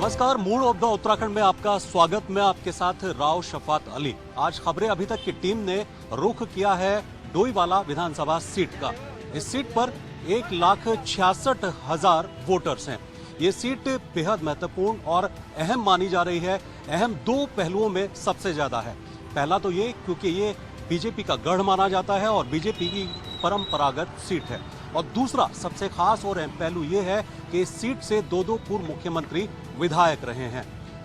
नमस्कार, mood of the Uttarakhand में आपका स्वागत। मैं आपके साथ राव शफात अली। आज खबरें अभी तक की टीम ने रुख किया है डोईवाला विधानसभा सीट का। इस सीट पर 1,66,000 वोटर्स हैं। ये सीट बेहद महत्वपूर्ण और अहम मानी जा रही है। अहम दो पहलुओं में सबसे ज्यादा है। पहला तो ये क्योंकि ये बीजेपी का गढ़ माना जाता है और बीजेपी की परंपरागत सीट है, और दूसरा सबसे खास और अहम पहलू ये है कि इस सीट से दो पूर्व मुख्यमंत्री विधायक रहे हैं।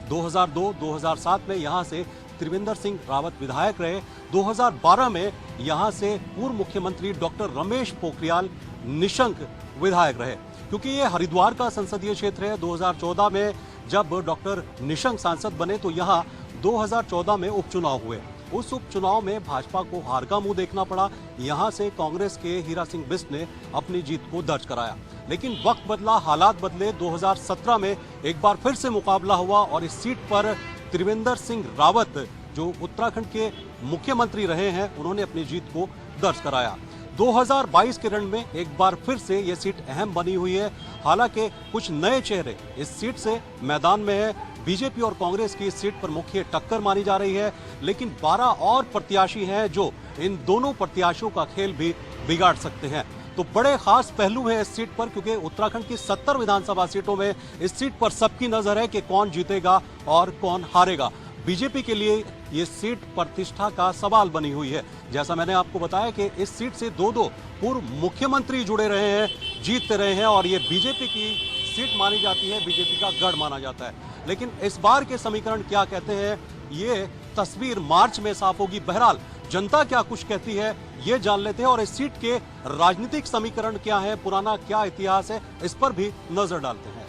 2002-2007 में यहां से त्रिवेंद्र सिंह रावत विधायक रहे। 2012 में यहां से पूर्व मुख्यमंत्री डॉक्टर रमेश पोखरियाल निशंक विधायक रहे। क्योंकि ये हरिद्वार का संसदीय क्षेत्र है, 2014 में जब डॉक्टर निशंक सांसद बने तो यहाँ 2014 में उपचुनाव हुए। उस उपचुनाव में भाजपा को हार का मुंह देखना पड़ा। यहां से कांग्रेस के हीरा सिंह बिष्ट ने अपनी जीत को दर्ज कराया। लेकिन वक्त बदला, हालात बदले। 2017 में एक बार फिर से मुकाबला हुआ और इस सीट पर त्रिवेंद्र सिंह रावत, जो उत्तराखंड के मुख्यमंत्री रहे हैं, उन्होंने अपनी जीत को दर्ज कराया। 2022 के रण में एक बार फिर से ये सीट अहम बनी हुई है। हालांकि कुछ नए चेहरे इस सीट से मैदान में है। बीजेपी और कांग्रेस की इस सीट पर मुख्य टक्कर मानी जा रही है, लेकिन 12 और प्रत्याशी हैं जो इन दोनों प्रत्याशियों का खेल भी बिगाड़ सकते हैं। तो बड़े खास पहलू हैं इस सीट पर, क्योंकि उत्तराखंड की 70 विधानसभा सीटों में इस सीट पर सबकी नजर है कि कौन जीतेगा और कौन हारेगा। बीजेपी के लिए ये सीट प्रतिष्ठा का सवाल बनी हुई है। जैसा मैंने आपको बताया कि इस सीट से दो पूर्व मुख्यमंत्री जुड़े रहे हैं, जीतते रहे हैं, और ये बीजेपी की सीट मानी जाती है, बीजेपी का गढ़ माना जाता है। लेकिन इस बार के समीकरण क्या कहते हैं, ये तस्वीर मार्च में साफ होगी। बहरहाल जनता क्या कुछ कहती है ये जान लेते हैं, और इस सीट के राजनीतिक समीकरण क्या है, पुराना क्या इतिहास है, इस पर भी नजर डालते हैं।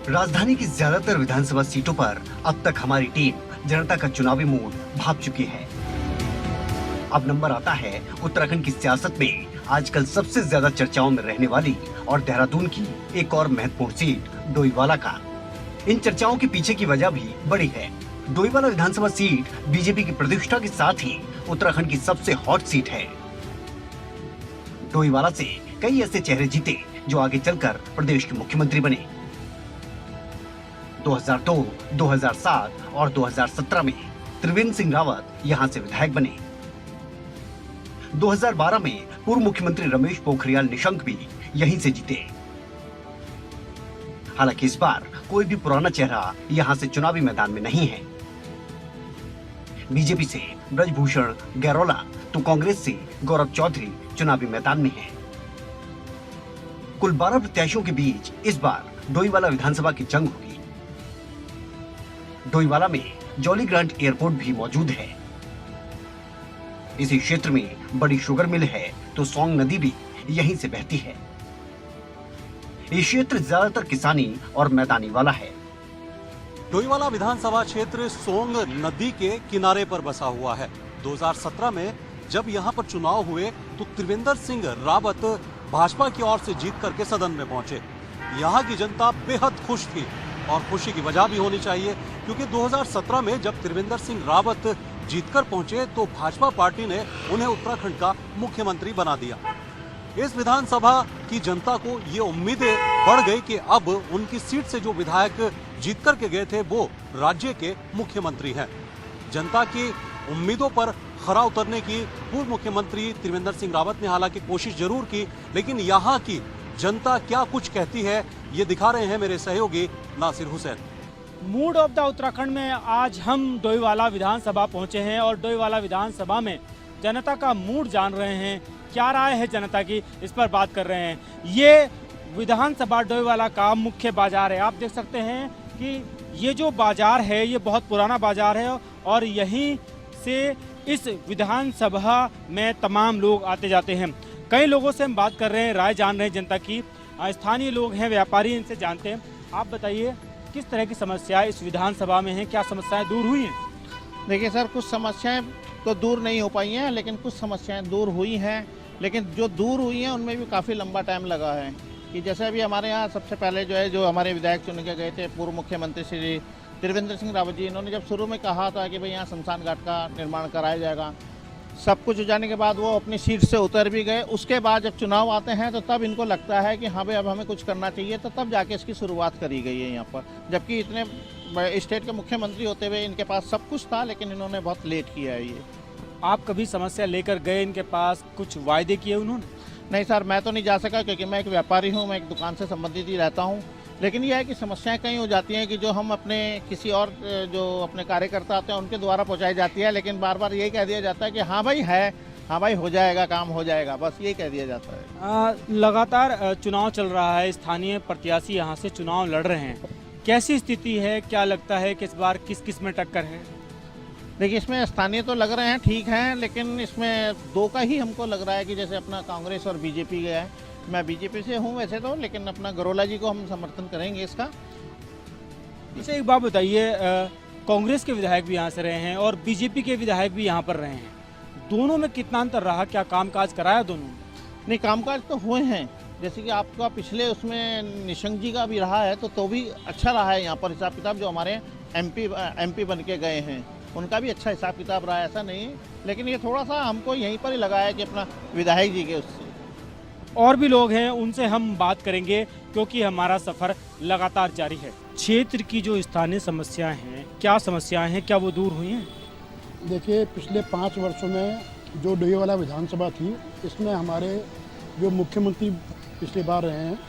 राजधानी की ज्यादातर विधानसभा सीटों पर अब तक हमारी टीम जनता का चुनावी मूड भांप चुकी है। अब नंबर आता है उत्तराखंड की सियासत में आजकल सबसे ज्यादा चर्चाओं में रहने वाली और देहरादून की एक और महत्वपूर्ण सीट डोईवाला का। इन चर्चाओं के पीछे की वजह भी बड़ी है। डोईवाला विधानसभा सीट बीजेपी की प्रतिष्ठा के साथ ही उत्तराखंड की सबसे हॉट सीट है। डोईवाला से कई ऐसे चेहरे जीते जो आगे चलकर प्रदेश के मुख्यमंत्री बने। 2002, 2007 और 2017 में त्रिवेंद्र सिंह रावत यहां से विधायक बने। 2012 में पूर्व मुख्यमंत्री रमेश पोखरियाल निशंक भी यहीं से जीते। हालांकि इस बार कोई भी पुराना चेहरा यहां से चुनावी मैदान में नहीं है। बीजेपी से ब्रजभूषण गैरोला तो कांग्रेस से गौरव चौधरी चुनावी मैदान में हैं। कुल 12 प्रत्याशियों के बीच इस बार डोईवाला विधानसभा की जंग होगी। डोईवाला में जॉली ग्रांट एयरपोर्ट भी मौजूद है। इसी क्षेत्र में बड़ी शुगर मिल है तो सोंग नदी भी यहीं से बहती है। ये क्षेत्र ज्यादातर किसानी और मैदानी वाला है। डोईवाला विधानसभा क्षेत्र सोंग नदी के किनारे पर बसा हुआ है। 2017 में जब यहां पर चुनाव हुए तो त्रिवेंद्र सिंह रावत भाजपा की ओर से जीत करके सदन में पहुंचे। यहां की जनता बेहद खुश थी, और खुशी की वजह भी होनी चाहिए, क्योंकि 2017 में जब त्रिवेंद्र सिंह रावत जीतकर पहुंचे तो भाजपा पार्टी ने उन्हें उत्तराखंड का मुख्यमंत्री बना दिया। इस विधानसभा की जनता को ये उम्मीदें बढ़ गई कि अब उनकी सीट से जो विधायक जीत करके गए थे वो राज्य के मुख्यमंत्री हैं। जनता की उम्मीदों पर खरा उतरने की पूर्व मुख्यमंत्री त्रिवेंद्र सिंह रावत ने हालांकि कोशिश जरूर की, लेकिन यहाँ की जनता क्या कुछ कहती है ये दिखा रहे हैं मेरे सहयोगी Nasir Hussain. Mood of the Uttarakhand में आज हम डोईवाला विधानसभा पहुंचे हैं और डोईवाला विधानसभा में जनता का मूड जान रहे हैं। क्या राय है जनता की, इस पर बात कर रहे हैं। ये विधानसभा डोईवाला का मुख्य बाजार है। आप देख सकते हैं कि ये जो बाजार है ये बहुत पुराना बाजार है, और यहीं से इस विधानसभा में तमाम लोग आते जाते हैं। कई लोगों से हम बात कर रहे हैं, राय जान रहे हैं जनता की। स्थानीय लोग हैं, व्यापारी, इनसे जानते हैं। आप बताइए किस तरह की समस्याएं इस विधानसभा में हैं, क्या समस्याएं दूर हुई हैं? देखिए सर, कुछ समस्याएं तो दूर नहीं हो पाई हैं, लेकिन कुछ समस्याएं दूर हुई हैं। लेकिन जो दूर हुई हैं उनमें भी काफ़ी लंबा टाइम लगा है। कि जैसे अभी हमारे यहाँ सबसे पहले जो हमारे विधायक चुन के गए थे पूर्व मुख्यमंत्री श्री त्रिवेंद्र सिंह रावत जी, इन्होंने जब शुरू में कहा था कि भाई यहाँ शमशान घाट का निर्माण कराया जाएगा, सब कुछ हो जाने के बाद वो अपनी सीट से उतर भी गए। उसके बाद जब चुनाव आते हैं तो तब इनको लगता है कि हाँ भाई अब हमें कुछ करना चाहिए, तो तब जाके इसकी शुरुआत करी गई है यहाँ पर। जबकि इतने स्टेट के मुख्यमंत्री होते हुए इनके पास सब कुछ था, लेकिन इन्होंने बहुत लेट किया है ये। आप कभी समस्या लेकर गए इनके पास, कुछ वायदे किए उन्होंने? नहीं सर, मैं तो नहीं जा सका क्योंकि मैं एक व्यापारी हूँ, मैं एक दुकान से संबंधित ही रहता हूँ। लेकिन यह है कि समस्याएं कई हो जाती हैं कि जो हम अपने किसी और जो अपने कार्यकर्ता आते हैं उनके द्वारा पहुंचाई जाती है, लेकिन बार बार यही कह दिया जाता है कि हाँ भाई है, हाँ भाई हो जाएगा, काम हो जाएगा, बस यही कह दिया जाता है। लगातार चुनाव चल रहा है, स्थानीय प्रत्याशी यहाँ से चुनाव लड़ रहे हैं, कैसी स्थिति है? क्या लगता है कि इस बार किस किस में टक्कर है? देखिए, इसमें स्थानीय तो लग रहे हैं ठीक हैं, लेकिन इसमें दो का ही हमको लग रहा है कि जैसे अपना कांग्रेस और बीजेपी गया है। मैं बीजेपी से हूं वैसे तो, लेकिन अपना गरोला जी को हम समर्थन करेंगे इसका। अच्छा, एक बात बताइए, कांग्रेस के विधायक भी यहाँ से रहे हैं और बीजेपी के विधायक भी यहाँ पर रहे हैं, दोनों में कितना अंतर रहा? क्या कामकाज कराया दोनों? नहीं, कामकाज तो हुए हैं, जैसे कि आपका पिछले उसमें निशंक जी का भी रहा है तो भी अच्छा रहा है यहाँ पर हिसाब किताब। जो हमारे एमपी बन के गए हैं उनका भी अच्छा हिसाब किताब रहा है, ऐसा नहीं। लेकिन ये थोड़ा सा हमको यहीं पर ही लगा है कि अपना विधायक जी के उससे। और भी लोग हैं, उनसे हम बात करेंगे क्योंकि हमारा सफर लगातार जारी है। क्षेत्र की जो स्थानीय समस्याएं हैं, क्या समस्याएं हैं, क्या वो दूर हुई हैं? देखिए, पिछले 5 वर्षों में जो डोईवाला विधानसभा थी, इसमें हमारे जो मुख्यमंत्री पिछली बार रहे हैं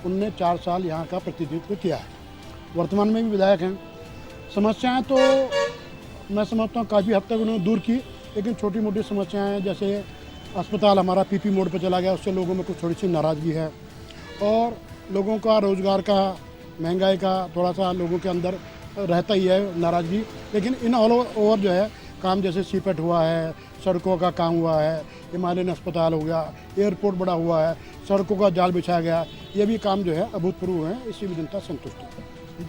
उनने 4 साल यहाँ का प्रतिनिधित्व किया है। वर्तमान में भी विधायक हैं। समस्याएं तो मैं समझता हूँ काफ़ी हद तक उन्होंने दूर की, लेकिन छोटी मोटी समस्याएं हैं, जैसे अस्पताल हमारा पीपी मोड पर चला गया, उससे लोगों में कुछ थोड़ी सी नाराज़गी है। और लोगों का रोज़गार का, महंगाई का थोड़ा सा लोगों के अंदर रहता ही है नाराज़गी। लेकिन इन ऑल ओवर जो है काम, जैसे सीपेट हुआ है, सड़कों का काम हुआ है, हिमालयन अस्पताल हो गया, एयरपोर्ट बड़ा हुआ है, सड़कों का जाल बिछाया गया, ये भी काम जो है अभूतपूर्व है। इससे भी जनता संतुष्ट है।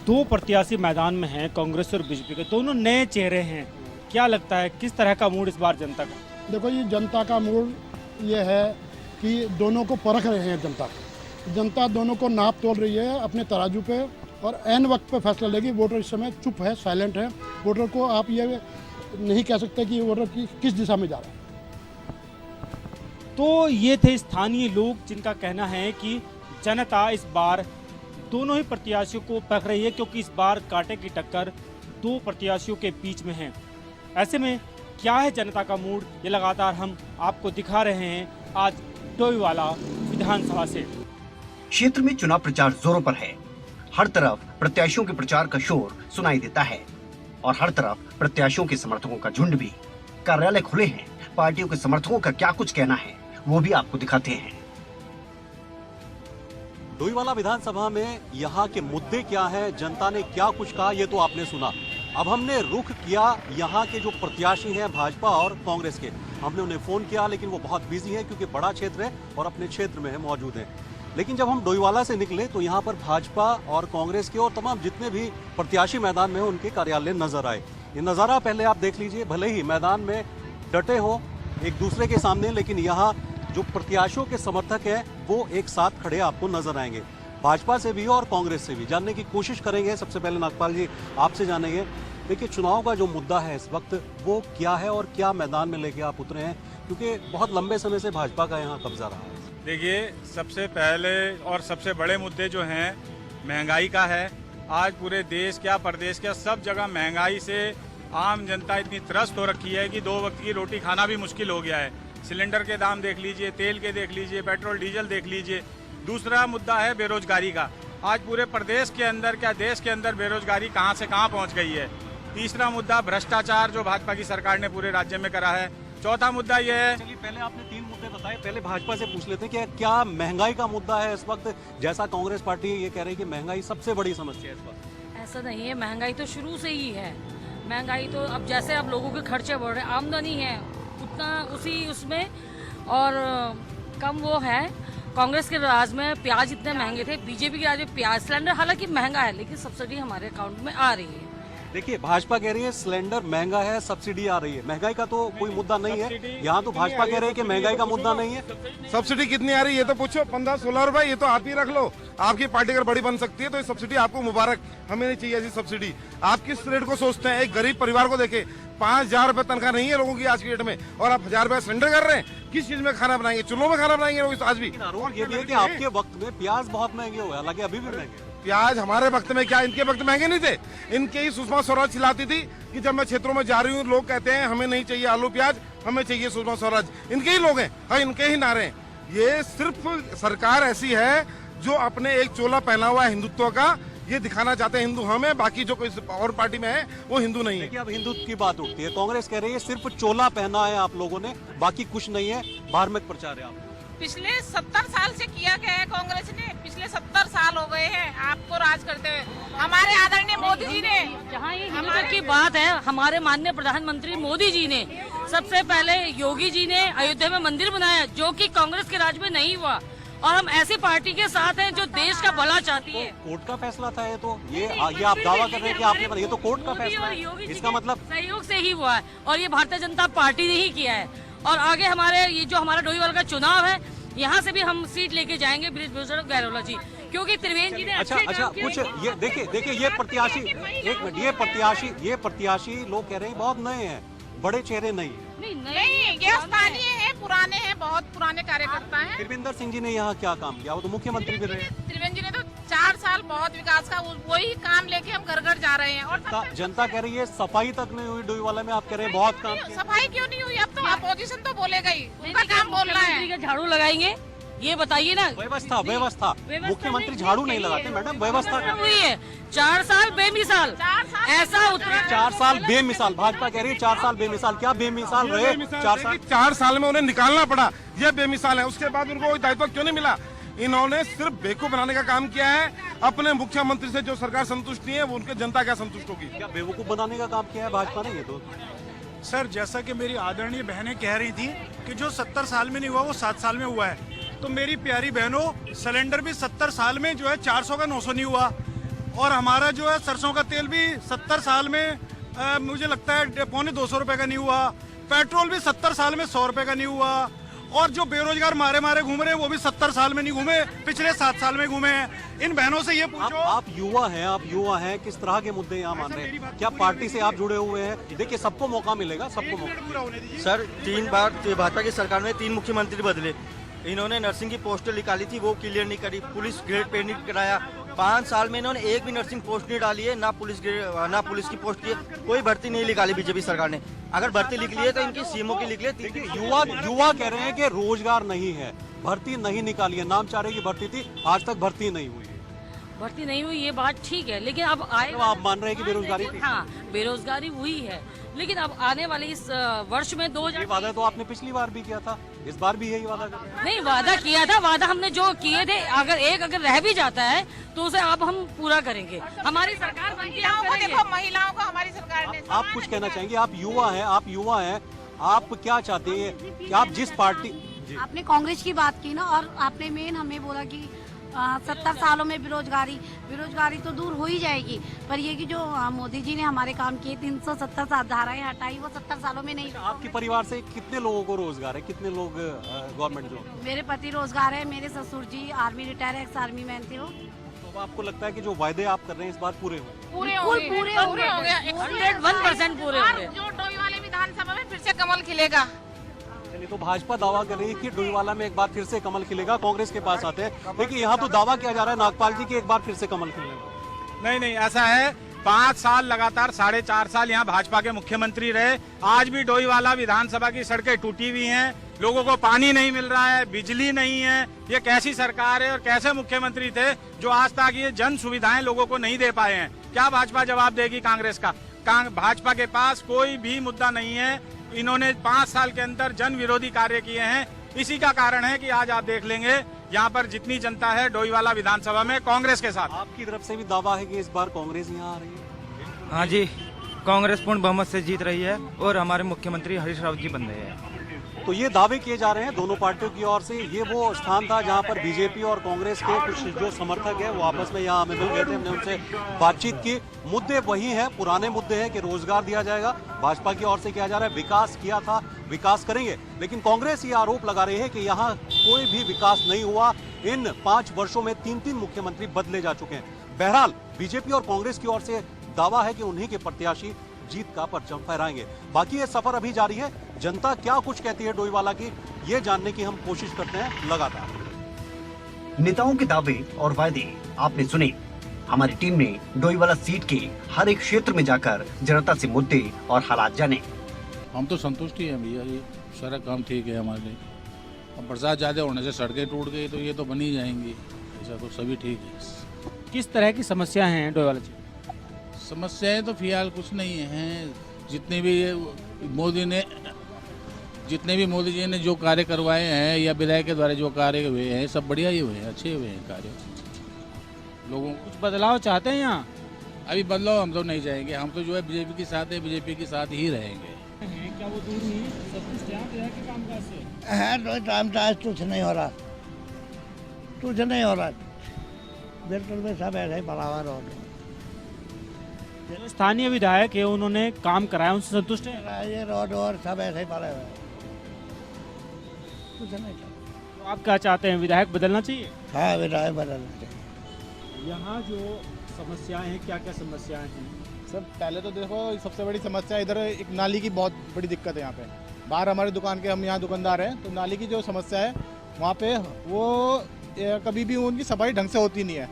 2 प्रत्याशी मैदान में हैं, कांग्रेस और बीजेपी के, दोनों नए चेहरे हैं। क्या लगता है किस तरह का मूड इस बार जनता का? देखो, ये जनता का मूड ये है कि दोनों को परख रहे हैं। जनता दोनों को नाप तोल रही है अपने तराजू पे, और ऐन वक्त पे फैसला लेगी। वोटर इस समय चुप है, साइलेंट है। वोटर को आप ये नहीं कह सकते कि वोटर की किस दिशा में जा रहा है। तो ये थे स्थानीय लोग जिनका कहना है कि जनता इस बार दोनों ही प्रत्याशियों को परख रही है, क्योंकि इस बार कांटे की टक्कर 2 प्रत्याशियों के बीच में है। ऐसे में क्या है जनता का मूड, ये लगातार हम आपको दिखा रहे हैं आज डोईवाला विधानसभा से। क्षेत्र में चुनाव प्रचार जोरों पर है। हर तरफ प्रत्याशियों के प्रचार का शोर सुनाई देता है और हर तरफ प्रत्याशियों के समर्थकों का झुंड भी। कार्यालय खुले हैं, पार्टियों के समर्थकों का क्या कुछ कहना है वो भी आपको दिखाते हैं। डोईवाला विधानसभा में यहाँ के मुद्दे क्या हैं, जनता ने क्या कुछ कहा, ये तो आपने सुना। अब हमने रुख किया यहाँ के जो प्रत्याशी हैं भाजपा और कांग्रेस के। हमने उन्हें फोन किया, लेकिन वो बहुत बिजी हैं क्योंकि बड़ा क्षेत्र है और अपने क्षेत्र में है मौजूद हैं। लेकिन जब हम डोईवाला से निकले तो यहाँ पर भाजपा और कांग्रेस के और तमाम जितने भी प्रत्याशी मैदान में हैं उनके कार्यालय नजर आए। ये नज़ारा पहले आप देख लीजिए। भले ही मैदान में डटे हो एक दूसरे के सामने, लेकिन यहाँ जो प्रत्याशियों के समर्थक हैं वो एक साथ खड़े आपको नजर आएंगे। भाजपा से भी और कांग्रेस से भी जानने की कोशिश करेंगे। सबसे पहले नागपाल जी आपसे जानेंगे, देखिए चुनाव का जो मुद्दा है इस वक्त वो क्या है और क्या मैदान में लेके आप उतरे हैं, क्योंकि बहुत लंबे समय से भाजपा का यहाँ कब्जा रहा है। देखिए, सबसे पहले और सबसे बड़े मुद्दे जो हैं महंगाई का है। आज पूरे देश क्या प्रदेश क्या सब जगह महंगाई से आम जनता इतनी त्रस्त हो रखी है कि 2 वक्त की रोटी खाना भी मुश्किल हो गया है। सिलेंडर के दाम देख लीजिए, तेल के देख लीजिए, पेट्रोल डीजल देख लीजिए। दूसरा मुद्दा है बेरोजगारी का। आज पूरे प्रदेश के अंदर क्या देश के अंदर बेरोजगारी कहां से कहां पहुंच गई है। तीसरा मुद्दा भ्रष्टाचार जो भाजपा की सरकार ने पूरे राज्य में करा है। चौथा मुद्दा यह है, चलिए पहले आपने 3 मुद्दे बताए, पहले भाजपा से पूछ लेते हैं कि क्या महंगाई का मुद्दा है इस वक्त, जैसा कांग्रेस पार्टी ये कह रही है कि महंगाई सबसे बड़ी समस्या है इस वक्त। ऐसा नहीं है, महंगाई तो शुरू से ही है। महंगाई तो अब जैसे अब लोगों के खर्चे बढ़ रहे हैं, आमदनी है उतना उसी उसमें और कम वो है। कांग्रेस के राज में प्याज इतने महंगे थे, बीजेपी के राज में प्याज सिलेंडर हालांकि महंगा है लेकिन सब्सिडी हमारे अकाउंट में आ रही है। देखिए, भाजपा कह रही है सिलेंडर महंगा है, सब्सिडी आ रही है। महंगाई का तो कोई मुद्दा नहीं है यहाँ, तो भाजपा कह रही है कि महंगाई का मुद्दा नहीं है। सब्सिडी कितनी आ रही है ये तो पूछो, 15-16 रुपए, ये तो आप ही रख लो। आपकी पार्टी अगर बड़ी बन सकती है तो ये सब्सिडी आपको मुबारक, हमें नहीं चाहिए ऐसी सब्सिडी। आप किस रेट को सोचते हैं? एक गरीब परिवार को देखे, 5,000 रुपए तनख्वाह नहीं है लोगों की आज की डेट में, और आप 1,000 रुपए सिलेंडर कर रहे हैं। किस चीज में खाना बनाएंगे? चूल्हों में खाना बनाएंगे लोग आज भी। आरोप ये भी है कि आपके वक्त में प्याज बहुत महंगे हुए, हालांकि अभी भी महंगे। प्याज हमारे वक्त में क्या, इनके वक्त महंगे नहीं थे? इनके ही सुषमा स्वराज चिल्लाती थी कि जब मैं क्षेत्रों में जा रही हूँ लोग कहते हैं हमें नहीं चाहिए आलू प्याज, हमें चाहिए सुषमा स्वराज। इनके ही लोग हैं, हाँ इनके ही नारे हैं। ये सिर्फ सरकार ऐसी है जो अपने एक चोला पहना हुआ है हिंदुत्व का, ये दिखाना चाहते हैं हिंदू हमें, बाकी जो कोई और पार्टी में है वो हिंदू नहीं है। देखिए अब हिंदुत्व की बात उठती है, कांग्रेस कह रही है सिर्फ चोला पहना है आप लोगों ने, बाकी कुछ नहीं है, धार्मिक प्रचार है आप। पिछले 70 साल से किया गया है कांग्रेस ने, पिछले 70 साल हो गए हैं आपको राज करते हुए। हमारे आदरणीय मोदी जी ने, जहाँ ये हिंदुत्व की बात है, हमारे माननीय प्रधानमंत्री मोदी जी ने सबसे पहले योगी जी ने अयोध्या में मंदिर बनाया, जो कि कांग्रेस के राज में नहीं हुआ। और हम ऐसी पार्टी के साथ हैं जो देश का भला चाहती है। कोर्ट का फैसला था ये तो, ये आप दावा कर रहे हैं कि आपने, ये तो कोर्ट का फैसला है, इसका मतलब सहयोग से ही हुआ है, और ये भारतीय जनता पार्टी ने ही किया है। और आगे हमारे ये जो हमारा डोईवाल का चुनाव है, यहाँ से भी हम सीट लेके जाएंगे बृजभूषण गैरोला जी, क्योंकि त्रिवेंद्र जी ने अच्छा कुछ ये देखिए ये प्रत्याशी, एक मिनट, ये प्रत्याशी लोग कह रहे हैं बहुत नए हैं, बड़े चेहरे नहीं है। नहीं, ये स्थानीय है, पुराने हैं, बहुत पुराने कार्यकर्ता हैं। त्रिवेंद्र सिंह जी ने यहाँ क्या काम किया? वो तो मुख्यमंत्री भी रहे। त्रिवेंद्र जी ने तो 4 साल बहुत विकास का वही काम लेके हम घर घर जा रहे हैं। और जनता कह रही है सफाई तक नहीं हुई डोईवाला में, आप कह रहे हैं बहुत काम किया। सफाई क्यों नहीं हुई? अब तो अपोजिशन तो बोलेगा ही, उनका काम बोल रहा है। झाड़ू लगाएंगे, ये बताइए ना। व्यवस्था मुख्यमंत्री झाड़ू नहीं लगाते मैडम, व्यवस्था हुई है। 4 साल बेमिसाल, ऐसा उतरा 4 साल बेमिसाल, भाजपा कह रही है 4 साल बेमिसाल। क्या बेमिसाल रहे 4 साल में उन्हें निकालना पड़ा, ये बेमिसाल है। उसके बाद उनको दायित्व क्यों नहीं मिला? इन्होंने सिर्फ बेवकूफ बनाने का काम किया है। अपने मुख्यमंत्री से जो सरकार संतुष्ट नहीं है, वो उनके जनता क्या संतुष्ट होगी? क्या बेवकूफ बनाने का काम किया है भाजपा ने? ये तो सर, जैसा कि मेरी आदरणीय बहनें कह रही थी कि जो 70 साल में नहीं हुआ वो 7 साल में हुआ है, तो मेरी प्यारी बहनों, सिलेंडर भी 70 साल में जो है 400 का 900 नहीं हुआ, और हमारा जो है सरसों का तेल भी 70 साल में मुझे लगता है 250 रुपए का नहीं हुआ। पेट्रोल भी 70 साल में 100 रुपए का नहीं हुआ। और जो बेरोजगार मारे घूम रहे हैं वो भी 70 साल में नहीं घूमे, पिछले 7 साल में घूमे हैं। इन बहनों से ये पूछो। आप युवा हैं, किस तरह के मुद्दे यहाँ मान रहे हैं? क्या पार्टी से आप जुड़े हुए हैं? देखिए सबको मौका मिलेगा, सबको मौका। सर 3 बार भाजपा की सरकार में 3 मुख्यमंत्री बदले, इन्होंने नर्सिंग की पोस्टें निकाली थी, वो क्लियर नहीं करी, पुलिस ग्रेड पे नहीं कराया। 5 साल में इन्होंने एक भी नर्सिंग पोस्ट नहीं डाली है, ना पुलिस की पोस्ट की कोई भर्ती नहीं निकाली बीजेपी सरकार ने। अगर भर्ती निकली है तो इनकी सीएमओ की निकली है। युवा कह रहे हैं कि रोजगार नहीं है, भर्ती नहीं निकाली है, नाम चाह रहे की भर्ती थी, आज तक भर्ती नहीं हुई है। भर्ती नहीं हुई ये बात ठीक है, लेकिन अब आए तो आप मान रहे हैं कि बेरोजगारी थी? हाँ, बेरोजगारी हुई है, लेकिन अब आने वाले इस वर्ष में 2000 वादा तो आपने पिछली बार भी किया था, इस बार भी यही वादा कर रहे हैं? नहीं, वादा किया था, वादा हमने जो किए थे, अगर रह भी जाता है तो उसे अब हम पूरा करेंगे। हमारी सरकार बनती है, देखो महिलाओं को हमारी सरकार ने। आप कुछ कहना चाहेंगे? आप युवा हैं, आप क्या चाहते हैं कि आप जिस पार्टी? आपने कांग्रेस की बात की ना, और आपने मेन हमें बोला कि 70 सालों में बेरोजगारी तो दूर हो ही जाएगी, पर ये कि जो मोदी जी ने हमारे काम किए, 370 धाराएं हटाई, वो 70 सालों में नहीं। आपके परिवार से कितने लोगों को रोजगार है? कितने लोग गवर्नमेंट जॉब? मेरे पति रोजगार है, मेरे ससुर जी army retire, ex army man थे वो। तो आपको लगता है कि जो वायदे आप कर रहे हैं इस बार पूरे होंगे? पूरे हो गए, 101% पूरे हो गए। जो डोईवाला विधानसभा में फिर से कमल खिलेगा। चलिए, तो भाजपा दावा कर रही है कि डोईवाला में एक बार फिर से कमल खिलेगा। कांग्रेस के पास आते हैं, देखिए यहाँ तो दावा किया जा रहा है नागपाल जी की एक बार फिर से कमल खिलेगा। नहीं, ऐसा है। 5 साल लगातार 4.5 साल यहाँ भाजपा के मुख्यमंत्री रहे। आज भी डोईवाला विधानसभा की सड़कें टूटी हुई हैं, लोगों को पानी नहीं मिल रहा है, बिजली नहीं है। ये कैसी सरकार है और कैसे मुख्यमंत्री थे जो आज तक ये जन सुविधाएं लोगों को नहीं दे पाए हैं? क्या भाजपा जवाब देगी कांग्रेस का? भाजपा के पास कोई भी मुद्दा नहीं है। इन्होंने 5 साल के अंदर जन विरोधी कार्य किए हैं। इसी का कारण है कि आज आप देख लेंगे यहाँ पर जितनी जनता है डोईवाला विधानसभा में कांग्रेस के साथ। आपकी तरफ से भी दावा है कि इस बार कांग्रेस यहाँ आ रही है? हाँ जी, कांग्रेस पूर्ण बहुमत से जीत रही है और हमारे मुख्यमंत्री हरीश रावत जी बन रहे हैं। तो ये दावे किए जा रहे हैं दोनों पार्टियों की ओर से। ये वो स्थान था जहां पर बीजेपी और कांग्रेस के कुछ जो समर्थक हैं वो आपस में यहाँ हमें मिल गए थे, हमने उनसे बातचीत की। मुद्दे वही हैं, पुराने मुद्दे हैं कि रोजगार दिया जाएगा, भाजपा की ओर से किया जा रहा है, विकास किया था, विकास करेंगे। लेकिन कांग्रेस ये आरोप लगा रही है कि यहाँ कोई भी विकास नहीं हुआ। इन 5 वर्षों में 3 मुख्यमंत्री बदले जा चुके हैं। बहरहाल बीजेपी और कांग्रेस की ओर से दावा है कि उन्हीं के प्रत्याशी जीत का परचम फहराएंगे। बाकी ये सफर अभी जारी है। जनता क्या कुछ कहती है डोईवाला की, ये जानने की हम कोशिश करते हैं लगातार। नेताओं के दावे और वायदे आपने सुने। हमारी टीम ने डोईवाला सीट के हर एक क्षेत्र में जाकर जनता से मुद्दे और हालात जाने। हम तो संतुष्ट ही हैं भैया, ये सारा काम ठीक है हमारे लिए। अब बरसात ज़्यादा होने से सड़कें टूट गई तो ये तो बन ही जाएंगी, ऐसा तो सभी ठीक है। किस तरह की समस्या हैं डोईवाला जी? समस्याएं तो फिलहाल कुछ नहीं हैं। जितने भी मोदी जी ने जो कार्य करवाए हैं या विधायक के द्वारा जो कार्य हुए हैं सब बढ़िया ही हुए हैं, अच्छे हुए हैं कार्य। लोगों कुछ बदलाव चाहते हैं यहाँ? अभी बदलाव हम तो नहीं चाहेंगे, हम तो जो है बीजेपी के साथ है, बीजेपी के साथ ही रहेंगे। क्या वो दूर नहीं संतुष्ट हैं विधायक के कामकाज से? है तो कामकाज कुछ नहीं हो रहा, कुछ नहीं हो रहा, बिल्कुल भी सब ऐसे ही बराबर हो गए। जो स्थानीय विधायक है उन्होंने काम कराया, उनसे संतुष्ट है? ये रोड और सब ऐसे ही पड़े हुए, कुछ नहीं चल। तो आप क्या चाहते हैं, विधायक बदलना चाहिए? हाँ, विधायक बदलना चाहिए। यहाँ जो समस्याएं हैं, क्या क्या समस्याएं हैं? सर पहले तो देखो सबसे बड़ी समस्या इधर एक नाली की बहुत बड़ी दिक्कत है। यहाँ पे बाहर हमारी दुकान के हम यहाँ दुकानदार हैं, तो नाली की जो समस्या है वहाँ पे वो कभी भी उनकी सफाई ढंग से होती नहीं है।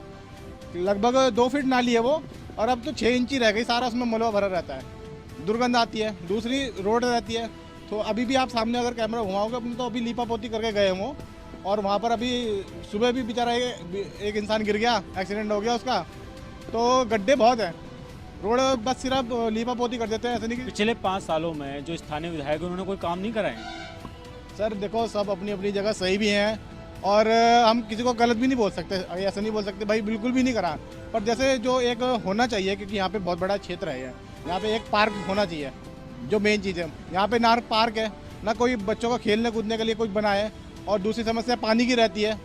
लगभग 2 फीट नाली है वो, और अब तो 6 इंची रह गई, सारा उसमें मलबा भरा रहता है, दुर्गंध आती है। दूसरी रोड रहती है, तो अभी भी आप सामने अगर कैमरा घुमाओगे अपने तो अभी लीपा पोती करके गए वो, और वहाँ पर अभी सुबह भी बेचारा एक इंसान गिर गया, एक्सीडेंट हो गया उसका। तो गड्ढे बहुत हैं, रोड बस सिर्फ लीपा पोती कर देते हैं, ऐसे नहीं कि। पिछले 5 सालों में जो स्थानीय विधायक हैं उन्होंने कोई काम नहीं कराए? सर देखो सब अपनी अपनी जगह सही भी हैं, और हम किसी को गलत भी नहीं बोल सकते, ऐसा नहीं बोल सकते भाई बिल्कुल भी नहीं करा। पर जैसे जो एक होना चाहिए, क्योंकि यहाँ पे बहुत बड़ा क्षेत्र है, यहाँ पे एक पार्क होना चाहिए, जो मेन चीज़ है। यहाँ पे ना पार्क है, ना कोई बच्चों को खेलने कूदने के लिए कुछ बना है, और दूसरी समस्या पानी की रहती है,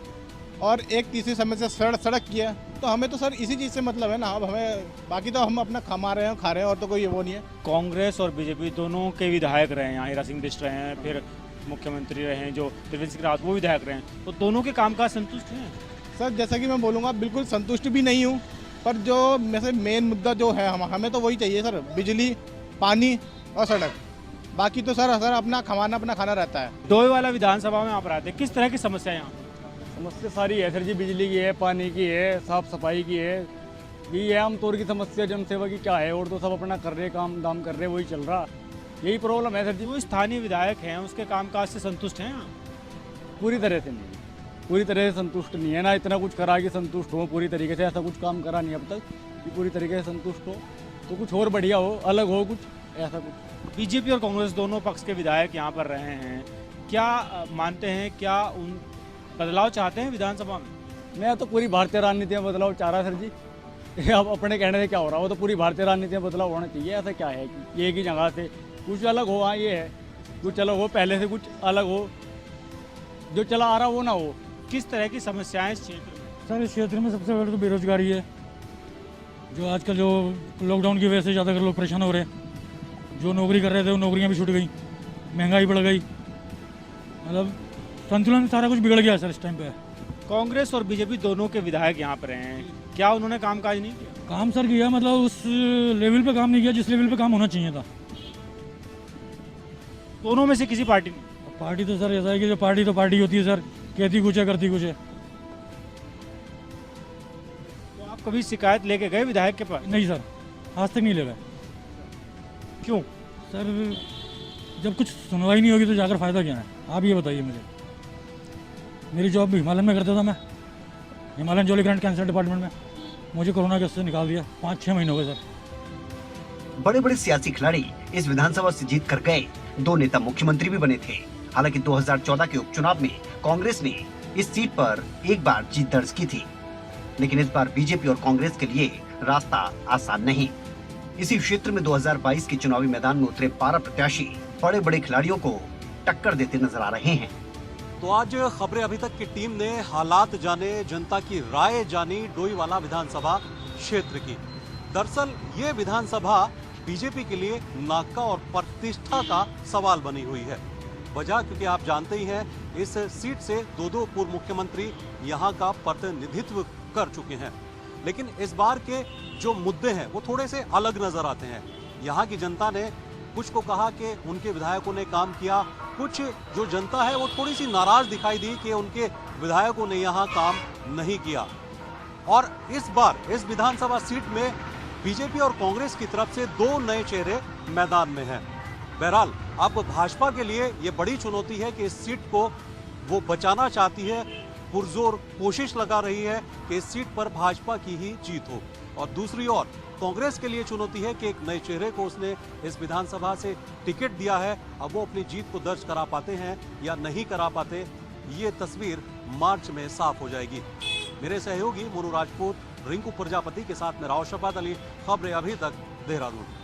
और एक तीसरी समस्या सड़क की है। तो हमें तो सर इसी चीज़ से मतलब है ना, अब हमें बाकी तो हम अपना खा रहे हैं, खा रहे हैं, और तो कोई वो नहीं है। कांग्रेस और बीजेपी दोनों के विधायक रहे हैं यहाँ, हीरा सिंह बिष्ट रहे हैं, फिर मुख्यमंत्री रहे हैं जो त्रिवेंद्र सिंह रावत, वो विधायक रहे हैं, तो दोनों के कामकाज संतुष्ट हैं? सर जैसा कि मैं बोलूँगा बिल्कुल संतुष्ट भी नहीं हूँ, पर जो वैसे मेन मुद्दा जो है हमें तो वही चाहिए सर, बिजली, पानी और सड़क। बाकी तो सर अपना खाना रहता है। डोईवाला विधानसभा में आप रहते हैं, किस तरह की समस्या है यहाँ? समस्या सारी है सर जी, बिजली की है, पानी की है, साफ सफाई की है, ये आमतौर की समस्या जनसेवा की क्या है, और तो सब अपना कर रहे, काम दाम कर रहे, वही चल रहा, यही प्रॉब्लम है सर जी। वो स्थानीय विधायक हैं, उसके कामकाज से संतुष्ट हैं? पूरी तरह से नहीं, पूरी तरह से संतुष्ट नहीं है ना। इतना कुछ करा कि संतुष्ट हो पूरी तरीके से, ऐसा कुछ काम करा नहीं अब तक कि पूरी तरीके से संतुष्ट हो। तो कुछ और बढ़िया हो, अलग हो कुछ, ऐसा कुछ। बीजेपी और कांग्रेस दोनों पक्ष के विधायक यहाँ पर रहे हैं, क्या मानते हैं, क्या उन बदलाव चाहते हैं विधानसभा में? मैं तो पूरी भारतीय राजनीति में बदलाव चाह रहा सर जी। अब अपने कहने से क्या हो रहा है, वो तो पूरी भारतीय राजनीति में बदलाव होना चाहिए। ऐसा क्या है कि एक ही जगह से कुछ अलग हो, हाँ ये है, कुछ अलग हो, पहले से कुछ अलग हो, जो चला आ रहा वो ना हो। किस तरह की समस्याएं इस क्षेत्र में? सर इस क्षेत्र में सबसे बड़ी तो बेरोजगारी है, जो आजकल जो लॉकडाउन की वजह से ज़्यादातर लोग परेशान हो रहे हैं। जो नौकरी कर रहे थे वो नौकरियां भी छूट गई, महंगाई बढ़ गई, मतलब संतुलन सारा कुछ बिगड़ गया सर इस टाइम पे। कांग्रेस और बीजेपी दोनों के विधायक यहाँ पर हैं, क्या उन्होंने कामकाज नहीं किया? काम सर किया, मतलब उस लेवल पे काम नहीं किया जिस लेवल पे काम होना चाहिए था। दोनों में से किसी पार्टी ने? पार्टी तो सर ऐसा है कि जो पार्टी तो पार्टी होती है सर, कहती कुछ है करती कुछ है। तो आप कभी शिकायत लेके गए विधायक के पास? नहीं सर, आज तक नहीं ले गए। क्यों सर? जब कुछ सुनवाई नहीं होगी तो जाकर फायदा क्या है, आप ये बताइए मुझे। मेरी जॉब हिमालयन में करता था मैं, Himalayan jolly grant cancer department में, मुझे कोरोना के उससे निकाल दिया, 5-6 महीने हो गए सर। बड़े बड़े सियासी खिलाड़ी इस विधानसभा से जीत कर गए, 2 नेता मुख्यमंत्री भी बने थे। हालांकि 2014 के उपचुनाव में कांग्रेस ने इस सीट पर एक बार जीत दर्ज की थी, लेकिन इस बार बीजेपी और कांग्रेस के लिए रास्ता आसान नहीं। इसी क्षेत्र में 2022 के चुनावी मैदान में उतरे 12 प्रत्याशी बड़े बड़े खिलाड़ियों को टक्कर देते नजर आ रहे हैं। तो आज खबरें अभी तक की टीम ने हालात जाने, जनता की राय जानी डोईवाला विधानसभा क्षेत्र की। दरअसल ये विधानसभा बीजेपी के लिए नाका और प्रतिष्ठा का सवाल बनी हुई है। वजह क्योंकि आप जानते ही हैं, इस सीट से दो पूर्व मुख्यमंत्री यहाँ का प्रतिनिधित्व कर चुके हैं। लेकिन इस बार के जो मुद्दे हैं वो थोड़े से अलग नजर आते हैं। यहाँ की जनता ने कुछ को कहा कि उनके विधायकों ने काम किया, कुछ जो जनता है वो थोड़ी सी नाराज दिखाई दी कि उनके विधायकों ने यहाँ काम नहीं किया। और इस बार इस विधानसभा सीट में बीजेपी और कांग्रेस की तरफ से दो नए चेहरे मैदान में हैं। बहरहाल अब भाजपा के लिए ये बड़ी चुनौती है कि इस सीट को वो बचाना चाहती है, पुरजोर कोशिश लगा रही है कि इस सीट पर भाजपा की ही जीत हो। और दूसरी ओर कांग्रेस के लिए चुनौती है कि एक नए चेहरे को उसने इस विधानसभा से टिकट दिया है, अब वो अपनी जीत को दर्ज करा पाते हैं या नहीं करा पाते, ये तस्वीर मार्च में साफ हो जाएगी। मेरे सहयोगी मोनू राजपूत, रिंकू प्रजापति के साथ में राव शफात अली, खबरें अभी तक, देहरादून।